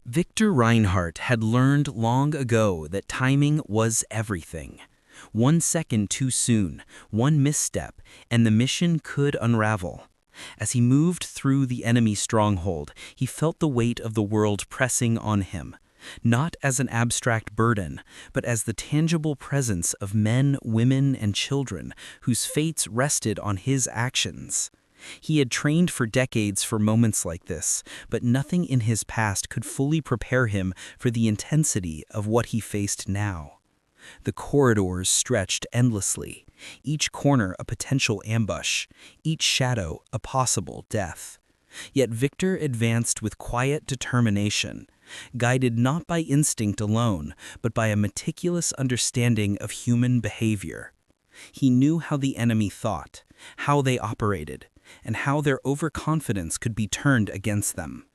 Victor Reinhardt had learned long ago that timing was everything. 1 second too soon, one misstep, and the mission could unravel. As he moved through the enemy stronghold, he felt the weight of the world pressing on him, not as an abstract burden, but as the tangible presence of men, women, and children whose fates rested on his actions. He had trained for decades for moments like this, but nothing in his past could fully prepare him for the intensity of what he faced now. The corridors stretched endlessly, each corner a potential ambush, each shadow a possible death. Yet Victor advanced with quiet determination, guided not by instinct alone, but by a meticulous understanding of human behavior. He knew how the enemy thought, how they operated, and how their overconfidence could be turned against them.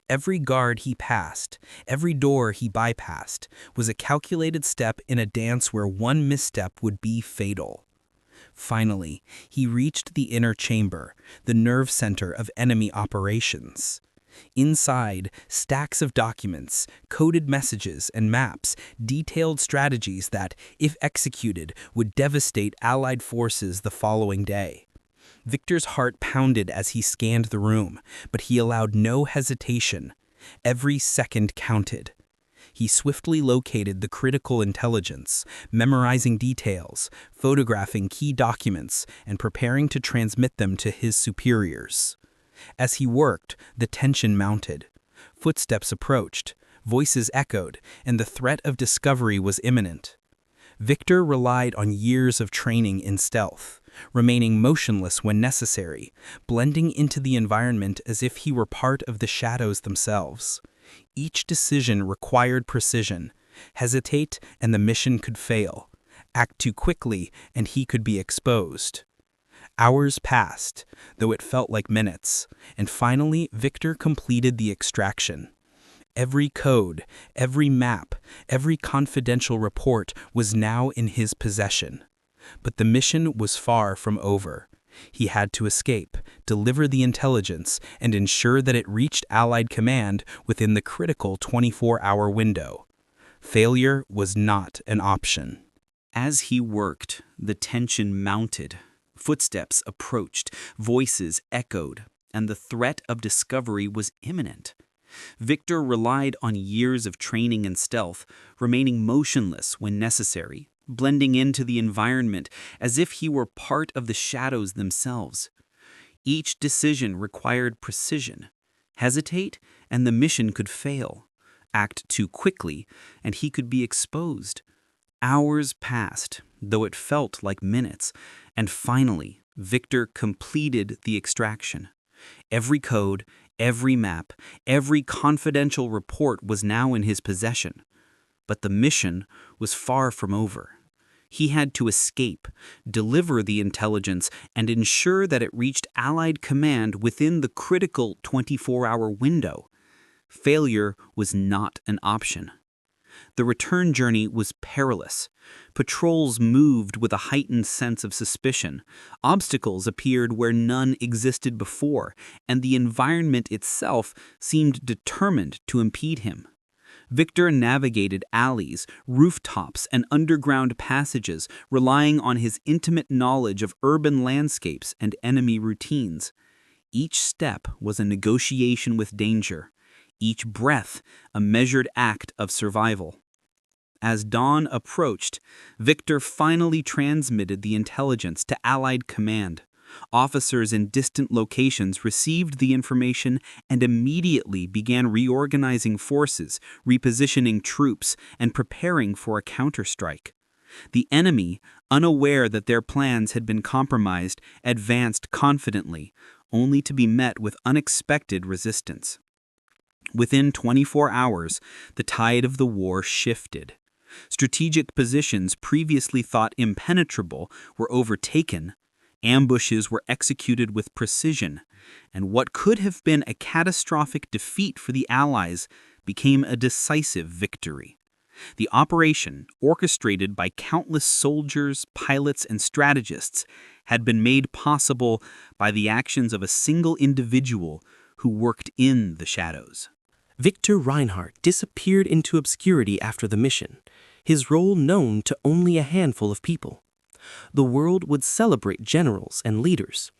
Every guard he passed, every door he bypassed, was a calculated step in a dance where one misstep would be fatal. Finally, he reached the inner chamber, the nerve center of enemy operations. Inside, stacks of documents, coded messages, and maps detailed strategies that, if executed, would devastate Allied forces the following day. Victor's heart pounded as he scanned the room, but he allowed no hesitation. Every second counted. He swiftly located the critical intelligence, memorizing details, photographing key documents, and preparing to transmit them to his superiors. As he worked, the tension mounted. Footsteps approached, voices echoed, and the threat of discovery was imminent. Victor relied on years of training in stealth, remaining motionless when necessary, blending into the environment as if he were part of the shadows themselves. Each decision required precision. Hesitate, and the mission could fail. Act too quickly, and he could be exposed. Hours passed, though it felt like minutes, and finally Victor completed the extraction. Every code, every map, every confidential report was now in his possession. But the mission was far from over. He had to escape, deliver the intelligence, and ensure that it reached Allied command within the critical 24-hour window. Failure was not an option. As he worked, the tension mounted. Footsteps approached, voices echoed, and the threat of discovery was imminent. Victor relied on years of training in stealth, remaining motionless when necessary, blending into the environment as if he were part of the shadows themselves. Each decision required precision. Hesitate, and the mission could fail. Act too quickly, and he could be exposed. Hours passed, though it felt like minutes, and finally, Victor completed the extraction. Every code, every map, every confidential report was now in his possession. But the mission was far from over. He had to escape, deliver the intelligence, and ensure that it reached Allied command within the critical 24-hour window. Failure was not an option. The return journey was perilous. Patrols moved with a heightened sense of suspicion. Obstacles appeared where none existed before, and the environment itself seemed determined to impede him. Victor navigated alleys, rooftops, and underground passages, relying on his intimate knowledge of urban landscapes and enemy routines. Each step was a negotiation with danger. Each breath a measured act of survival. As dawn approached, Victor finally transmitted the intelligence to Allied command. Officers in distant locations received the information and immediately began reorganizing forces, repositioning troops, and preparing for a counterstrike. The enemy, unaware that their plans had been compromised, advanced confidently, only to be met with unexpected resistance. Within 24 hours, the tide of the war shifted. Strategic positions previously thought impenetrable were overtaken, ambushes were executed with precision, and what could have been a catastrophic defeat for the Allies became a decisive victory. The operation, orchestrated by countless soldiers, pilots, and strategists, had been made possible by the actions of a single individual who worked in the shadows. Victor Reinhardt disappeared into obscurity after the mission, his role known to only a handful of people. The world would celebrate generals and leaders.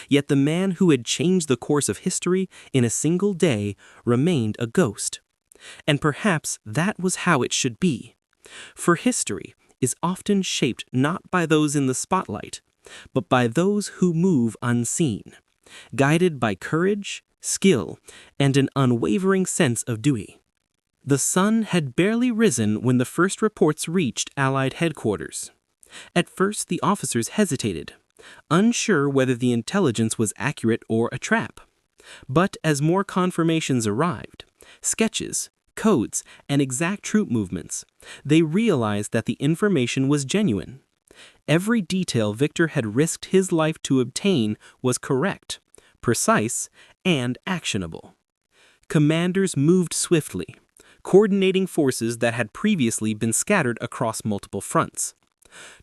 Yet the man who had changed the course of history in a single day remained a ghost. And perhaps that was how it should be. For history is often shaped not by those in the spotlight, but by those who move unseen, guided by courage, skill, and an unwavering sense of duty. The sun had barely risen when the first reports reached Allied headquarters. At first, the officers hesitated, unsure whether the intelligence was accurate or a trap. But as more confirmations arrived, sketches, codes, and exact troop movements, they realized that the information was genuine. Every detail Victor had risked his life to obtain was correct, precise, and actionable. Commanders moved swiftly, coordinating forces that had previously been scattered across multiple fronts.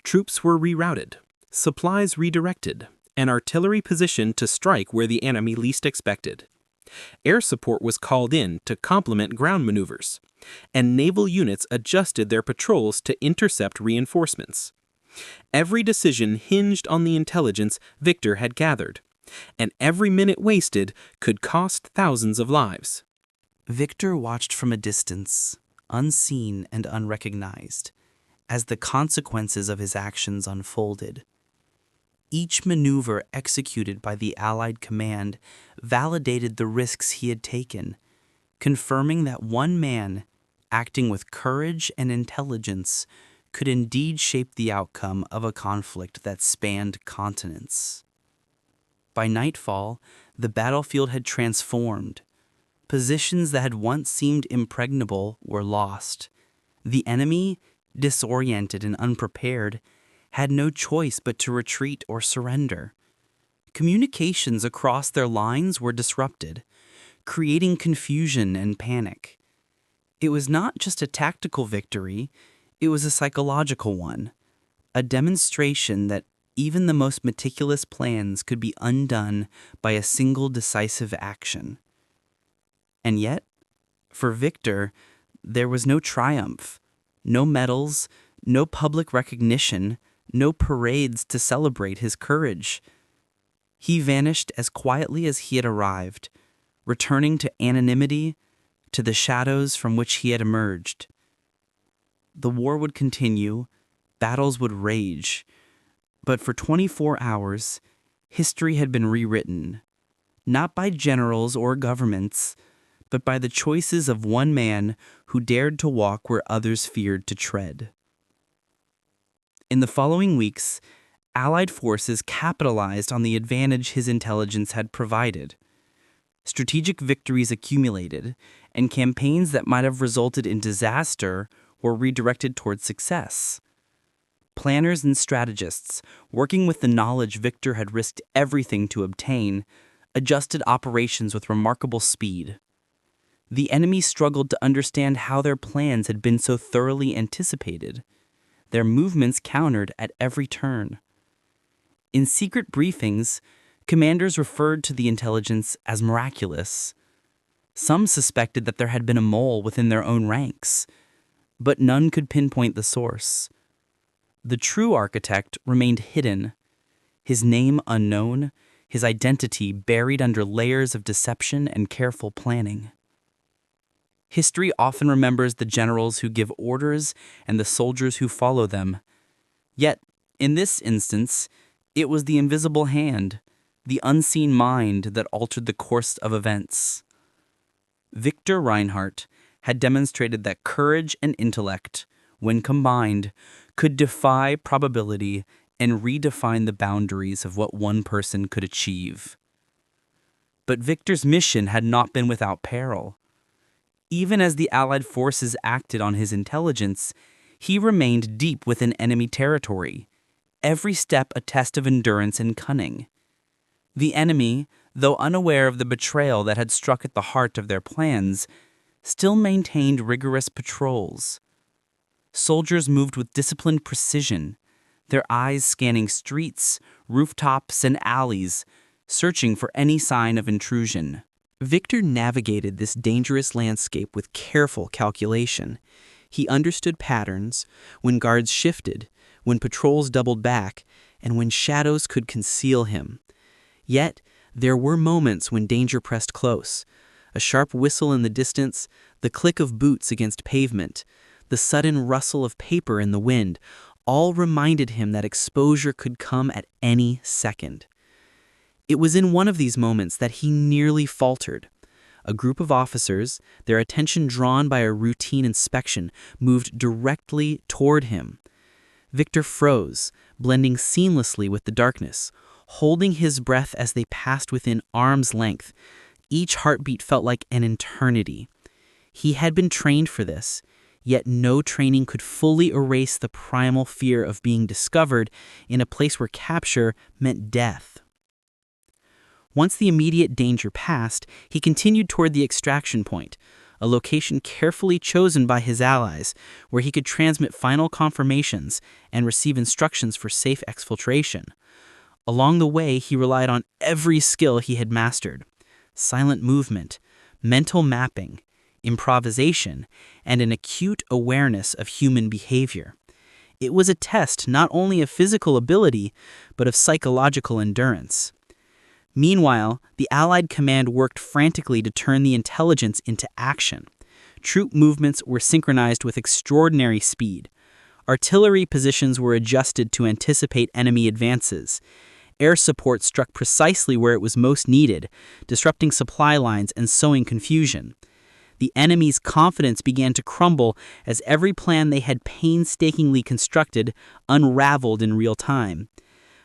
Troops were rerouted, supplies redirected, and artillery positioned to strike where the enemy least expected. Air support was called in to complement ground maneuvers, and naval units adjusted their patrols to intercept reinforcements. Every decision hinged on the intelligence Victor had gathered, and every minute wasted could cost thousands of lives. Victor watched from a distance, unseen and unrecognized, as the consequences of his actions unfolded. Each maneuver executed by the Allied command validated the risks he had taken, confirming that one man, acting with courage and intelligence, could indeed shape the outcome of a conflict that spanned continents. By nightfall, the battlefield had transformed. Positions that had once seemed impregnable were lost. The enemy, disoriented and unprepared, had no choice but to retreat or surrender. Communications across their lines were disrupted, creating confusion and panic. It was not just a tactical victory, it was a psychological one, a demonstration that even the most meticulous plans could be undone by a single decisive action. And yet, for Victor, there was no triumph, no medals, no public recognition, no parades to celebrate his courage. He vanished as quietly as he had arrived, returning to anonymity, to the shadows from which he had emerged. The war would continue, battles would rage, but for 24 hours, history had been rewritten, not by generals or governments, but by the choices of one man who dared to walk where others feared to tread. In the following weeks, Allied forces capitalized on the advantage his intelligence had provided. Strategic victories accumulated, and campaigns that might have resulted in disaster were redirected toward success. Planners and strategists, working with the knowledge Victor had risked everything to obtain, adjusted operations with remarkable speed. The enemy struggled to understand how their plans had been so thoroughly anticipated. Their movements countered at every turn. In secret briefings, commanders referred to the intelligence as miraculous. Some suspected that there had been a mole within their own ranks, but none could pinpoint the source. The true architect remained hidden, his name unknown, his identity buried under layers of deception and careful planning. History often remembers the generals who give orders and the soldiers who follow them. Yet, in this instance, it was the invisible hand, the unseen mind that altered the course of events. Victor Reinhardt had demonstrated that courage and intellect, when combined, could defy probability and redefine the boundaries of what one person could achieve. But Victor's mission had not been without peril. Even as the Allied forces acted on his intelligence, he remained deep within enemy territory, every step a test of endurance and cunning. The enemy, though unaware of the betrayal that had struck at the heart of their plans, still maintained rigorous patrols. Soldiers moved with disciplined precision, their eyes scanning streets, rooftops, and alleys, searching for any sign of intrusion. Victor navigated this dangerous landscape with careful calculation. He understood patterns, when guards shifted, when patrols doubled back, and when shadows could conceal him. Yet, there were moments when danger pressed close. A sharp whistle in the distance, the click of boots against pavement, the sudden rustle of paper in the wind, all reminded him that exposure could come at any second. It was in one of these moments that he nearly faltered. A group of officers, their attention drawn by a routine inspection, moved directly toward him. Victor froze, blending seamlessly with the darkness, holding his breath as they passed within arm's length. Each heartbeat felt like an eternity. He had been trained for this, yet no training could fully erase the primal fear of being discovered in a place where capture meant death. Once the immediate danger passed, he continued toward the extraction point, a location carefully chosen by his allies, where he could transmit final confirmations and receive instructions for safe exfiltration. Along the way, he relied on every skill he had mastered: silent movement, mental mapping, improvisation, and an acute awareness of human behavior. It was a test not only of physical ability, but of psychological endurance. Meanwhile, the Allied command worked frantically to turn the intelligence into action. Troop movements were synchronized with extraordinary speed. Artillery positions were adjusted to anticipate enemy advances. Air support struck precisely where it was most needed, disrupting supply lines and sowing confusion. The enemy's confidence began to crumble as every plan they had painstakingly constructed unraveled in real time.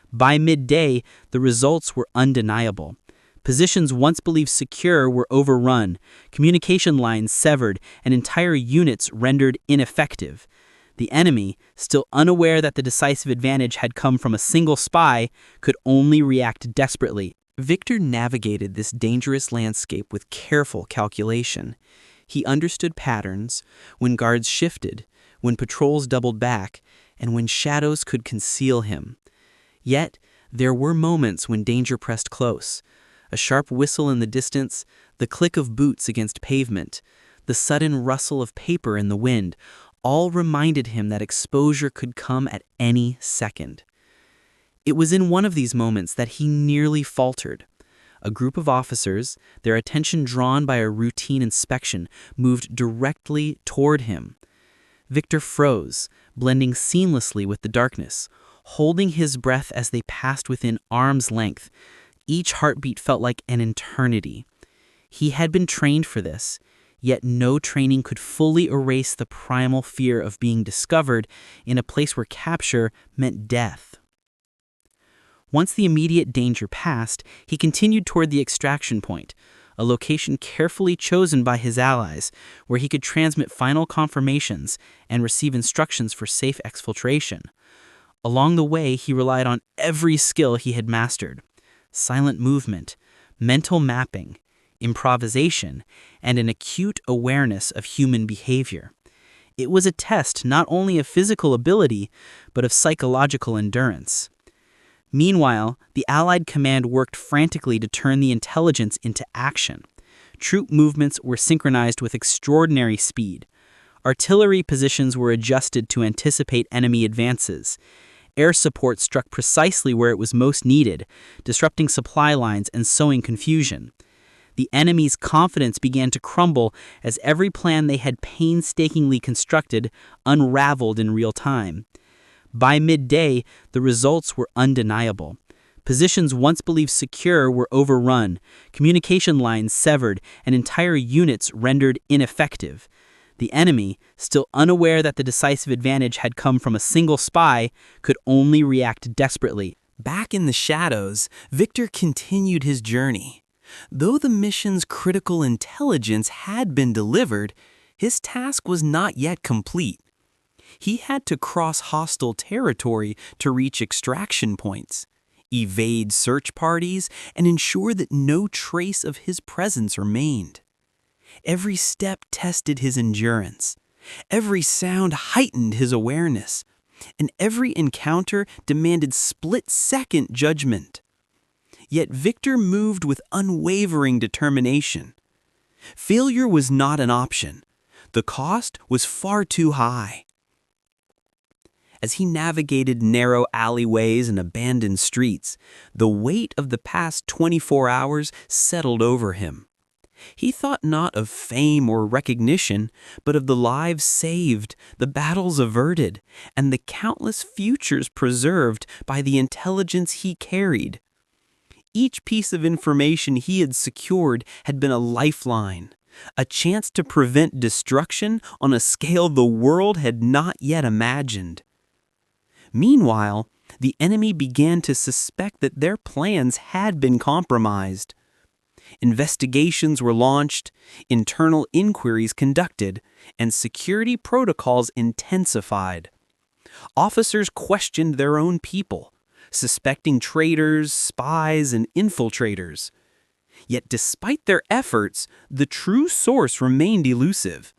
By midday, the results were undeniable. Positions once believed secure were overrun, communication lines severed, and entire units rendered ineffective. The enemy, still unaware that the decisive advantage had come from a single spy, could only react desperately. Victor navigated this dangerous landscape with careful calculation. He understood patterns, when guards shifted, when patrols doubled back, and when shadows could conceal him. Yet, there were moments when danger pressed close. A sharp whistle in the distance, the click of boots against pavement, the sudden rustle of paper in the wind, all reminded him that exposure could come at any second. It was in one of these moments that he nearly faltered. A group of officers, their attention drawn by a routine inspection, moved directly toward him. Victor froze, blending seamlessly with the darkness, holding his breath as they passed within arm's length. Each heartbeat felt like an eternity. He had been trained for this, yet no training could fully erase the primal fear of being discovered in a place where capture meant death. Once the immediate danger passed, he continued toward the extraction point, a location carefully chosen by his allies, where he could transmit final confirmations and receive instructions for safe exfiltration. Along the way, he relied on every skill he had mastered: silent movement, mental mapping, improvisation, and an acute awareness of human behavior. It was a test not only of physical ability, but of psychological endurance. Meanwhile, the Allied command worked frantically to turn the intelligence into action. Troop movements were synchronized with extraordinary speed. Artillery positions were adjusted to anticipate enemy advances. Air support struck precisely where it was most needed, disrupting supply lines and sowing confusion. The enemy's confidence began to crumble as every plan they had painstakingly constructed unraveled in real time. By midday, the results were undeniable. Positions once believed secure were overrun, communication lines severed, and entire units rendered ineffective. The enemy, still unaware that the decisive advantage had come from a single spy, could only react desperately. Back in the shadows, Victor continued his journey. Though the mission's critical intelligence had been delivered, his task was not yet complete. He had to cross hostile territory to reach extraction points, evade search parties, and ensure that no trace of his presence remained. Every step tested his endurance. Every sound heightened his awareness. And every encounter demanded split-second judgment. Yet Victor moved with unwavering determination. Failure was not an option. The cost was far too high. As he navigated narrow alleyways and abandoned streets, the weight of the past 24 hours settled over him. He thought not of fame or recognition, but of the lives saved, the battles averted, and the countless futures preserved by the intelligence he carried. Each piece of information he had secured had been a lifeline, a chance to prevent destruction on a scale the world had not yet imagined. Meanwhile, the enemy began to suspect that their plans had been compromised. Investigations were launched, internal inquiries conducted, and security protocols intensified. Officers questioned their own people, suspecting traitors, spies, and infiltrators. Yet despite their efforts, the true source remained elusive.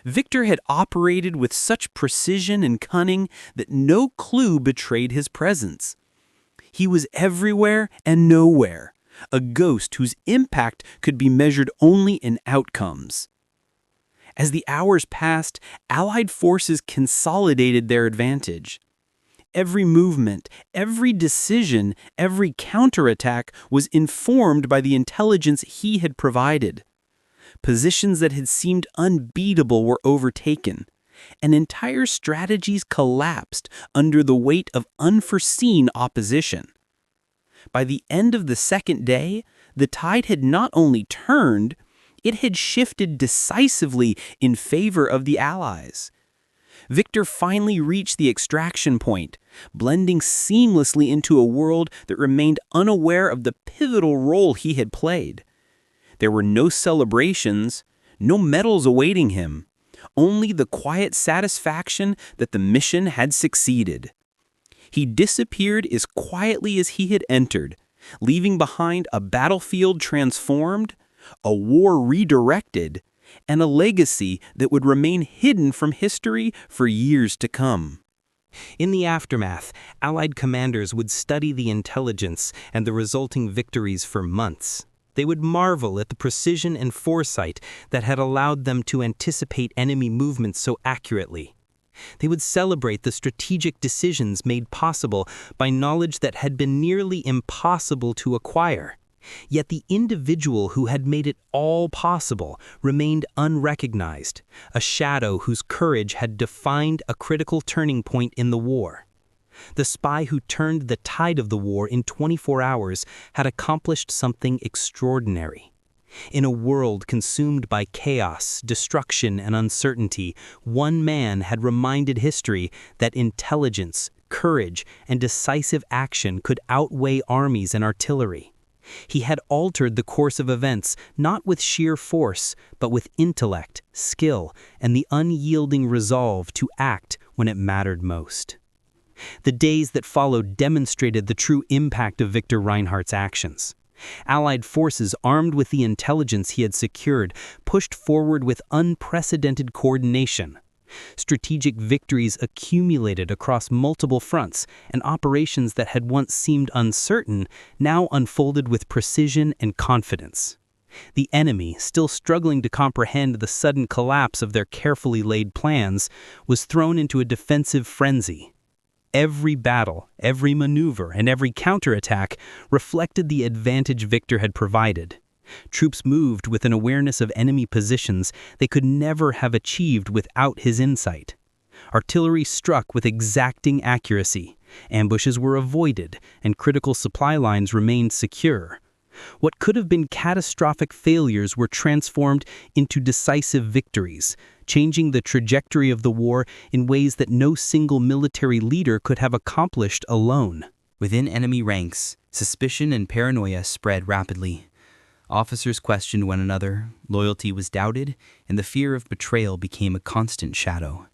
Victor had operated with such precision and cunning that no clue betrayed his presence. He was everywhere and nowhere, a ghost whose impact could be measured only in outcomes. As the hours passed, Allied forces consolidated their advantage. Every movement, every decision, every counterattack was informed by the intelligence he had provided. Positions that had seemed unbeatable were overtaken, and entire strategies collapsed under the weight of unforeseen opposition. By the end of the second day, the tide had not only turned, it had shifted decisively in favor of the Allies. Victor finally reached the extraction point, blending seamlessly into a world that remained unaware of the pivotal role he had played. There were no celebrations, no medals awaiting him, only the quiet satisfaction that the mission had succeeded. He disappeared as quietly as he had entered, leaving behind a battlefield transformed, a war redirected, and a legacy that would remain hidden from history for years to come. In the aftermath, Allied commanders would study the intelligence and the resulting victories for months. They would marvel at the precision and foresight that had allowed them to anticipate enemy movements so accurately. They would celebrate the strategic decisions made possible by knowledge that had been nearly impossible to acquire. Yet the individual who had made it all possible remained unrecognized, a shadow whose courage had defined a critical turning point in the war. The spy who turned the tide of the war in 24 hours had accomplished something extraordinary. In a world consumed by chaos, destruction, and uncertainty, one man had reminded history that intelligence, courage, and decisive action could outweigh armies and artillery. He had altered the course of events, not with sheer force, but with intellect, skill, and the unyielding resolve to act when it mattered most. The days that followed demonstrated the true impact of Victor Reinhardt's actions. Allied forces, armed with the intelligence he had secured, pushed forward with unprecedented coordination. Strategic victories accumulated across multiple fronts, and operations that had once seemed uncertain now unfolded with precision and confidence. The enemy, still struggling to comprehend the sudden collapse of their carefully laid plans, was thrown into a defensive frenzy. Every battle, every maneuver, and every counterattack reflected the advantage Victor had provided. Troops moved with an awareness of enemy positions they could never have achieved without his insight. Artillery struck with exacting accuracy, ambushes were avoided, and critical supply lines remained secure. What could have been catastrophic failures were transformed into decisive victories, changing the trajectory of the war in ways that no single military leader could have accomplished alone. Within enemy ranks, suspicion and paranoia spread rapidly. Officers questioned one another, loyalty was doubted, and the fear of betrayal became a constant shadow.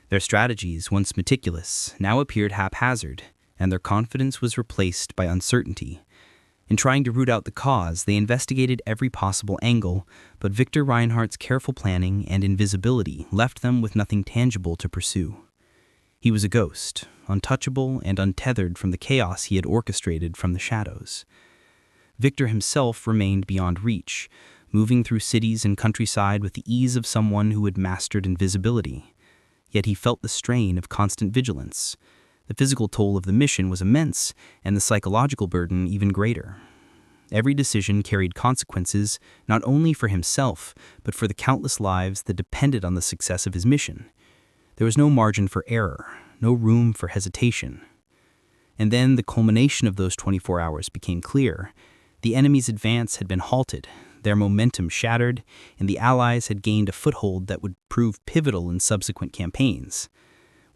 Their strategies, once meticulous, now appeared haphazard, and their confidence was replaced by uncertainty. In trying to root out the cause, they investigated every possible angle, but Victor Reinhardt's careful planning and invisibility left them with nothing tangible to pursue. He was a ghost, untouchable and untethered from the chaos he had orchestrated from the shadows. Victor himself remained beyond reach, moving through cities and countryside with the ease of someone who had mastered invisibility. Yet he felt the strain of constant vigilance. The physical toll of the mission was immense, and the psychological burden even greater. Every decision carried consequences not only for himself, but for the countless lives that depended on the success of his mission. There was no margin for error, no room for hesitation. And then the culmination of those 24 hours became clear. The enemy's advance had been halted, their momentum shattered, and the Allies had gained a foothold that would prove pivotal in subsequent campaigns.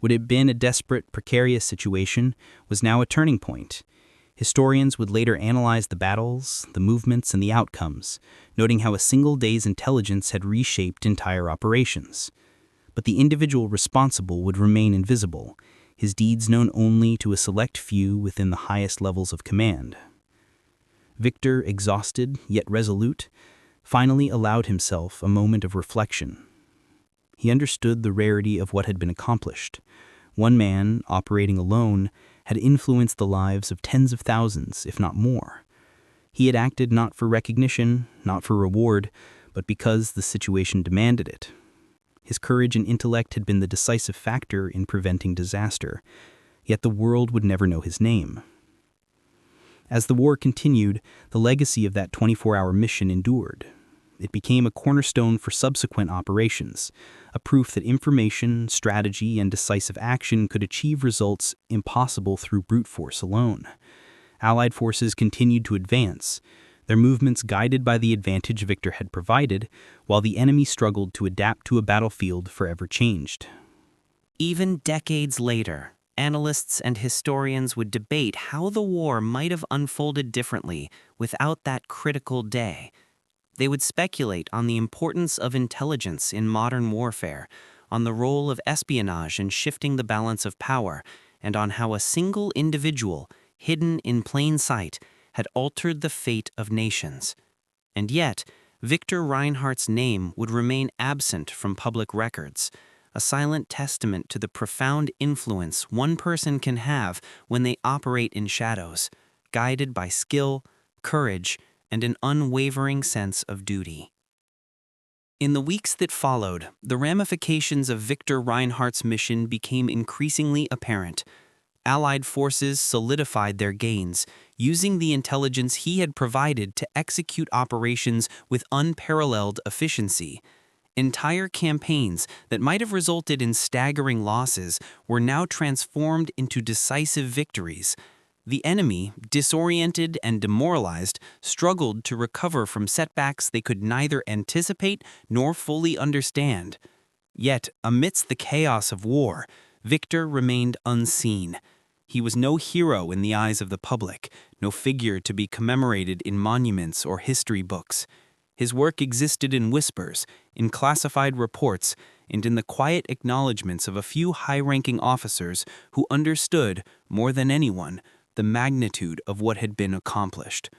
What had been a desperate, precarious situation was now a turning point. Historians would later analyze the battles, the movements, and the outcomes, noting how a single day's intelligence had reshaped entire operations. But the individual responsible would remain invisible, his deeds known only to a select few within the highest levels of command. Victor, exhausted yet resolute, finally allowed himself a moment of reflection. He understood the rarity of what had been accomplished. One man, operating alone, had influenced the lives of tens of thousands, if not more. He had acted not for recognition, not for reward, but because the situation demanded it. His courage and intellect had been the decisive factor in preventing disaster, yet the world would never know his name. As the war continued, the legacy of that 24-hour mission endured. It became a cornerstone for subsequent operations, a proof that information, strategy, and decisive action could achieve results impossible through brute force alone. Allied forces continued to advance, their movements guided by the advantage Victor had provided, while the enemy struggled to adapt to a battlefield forever changed. Even decades later, analysts and historians would debate how the war might have unfolded differently without that critical day. They would speculate on the importance of intelligence in modern warfare, on the role of espionage in shifting the balance of power, and on how a single individual, hidden in plain sight, had altered the fate of nations. And yet, Victor Reinhardt's name would remain absent from public records, a silent testament to the profound influence one person can have when they operate in shadows, guided by skill, courage, and an unwavering sense of duty. In the weeks that followed, the ramifications of Victor Reinhardt's mission became increasingly apparent. Allied forces solidified their gains, using the intelligence he had provided to execute operations with unparalleled efficiency. Entire campaigns that might have resulted in staggering losses were now transformed into decisive victories. The enemy, disoriented and demoralized, struggled to recover from setbacks they could neither anticipate nor fully understand. Yet, amidst the chaos of war, Victor remained unseen. He was no hero in the eyes of the public, no figure to be commemorated in monuments or history books. His work existed in whispers, in classified reports, and in the quiet acknowledgments of a few high-ranking officers who understood, more than anyone, the magnitude of what had been accomplished.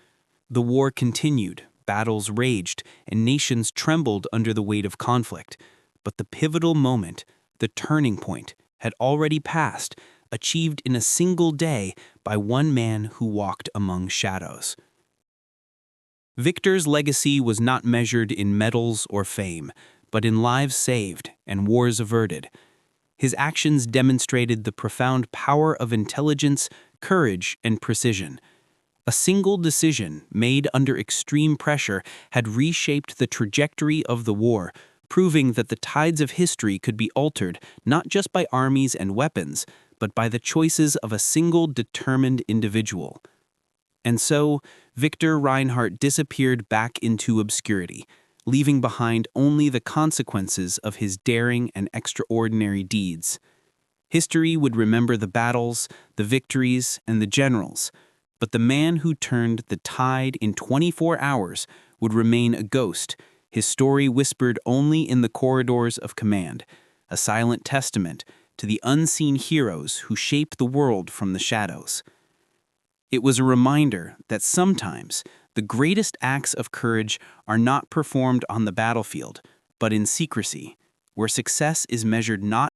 The war continued, battles raged, and nations trembled under the weight of conflict. But the pivotal moment, the turning point, had already passed, achieved in a single day by one man who walked among shadows. Victor's legacy was not measured in medals or fame, but in lives saved and wars averted. His actions demonstrated the profound power of intelligence, courage, and precision. A single decision made under extreme pressure had reshaped the trajectory of the war, proving that the tides of history could be altered not just by armies and weapons, but by the choices of a single determined individual. And so, Victor Reinhardt disappeared back into obscurity, leaving behind only the consequences of his daring and extraordinary deeds. History would remember the battles, the victories, and the generals, but the man who turned the tide in 24 hours would remain a ghost, his story whispered only in the corridors of command, a silent testament to the unseen heroes who shape the world from the shadows. It was a reminder that sometimes the greatest acts of courage are not performed on the battlefield, but in secrecy, where success is measured not